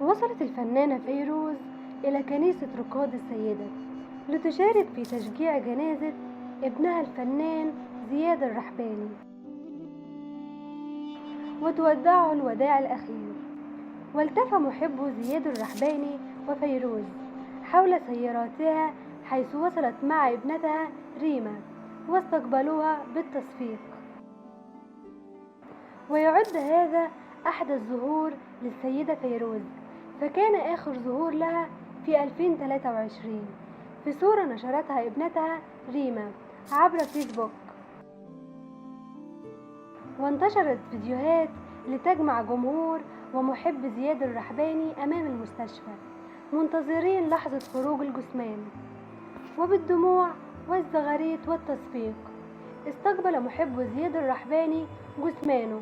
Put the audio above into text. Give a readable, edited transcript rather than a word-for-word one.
وصلت الفنانة فيروز إلى كنيسة رقاد السيدة لتشارك في تشجيع جنازة ابنها الفنان زياد الرحباني وتودعه الوداع الأخير. والتف محبو زياد الرحباني وفيروز حول سياراتها حيث وصلت مع ابنتها ريما واستقبلوها بالتصفيق. ويعد هذا أحدث ظهور للسيدة فيروز، فكان آخر ظهور لها في 2023 في صورة نشرتها ابنتها ريما عبر فيسبوك. وانتشرت فيديوهات لتجمع جمهور ومحب زياد الرحباني أمام المستشفى منتظرين لحظة خروج الجثمان. وبالدموع والزغاريت والتصفيق استقبل محب زياد الرحباني جثمانه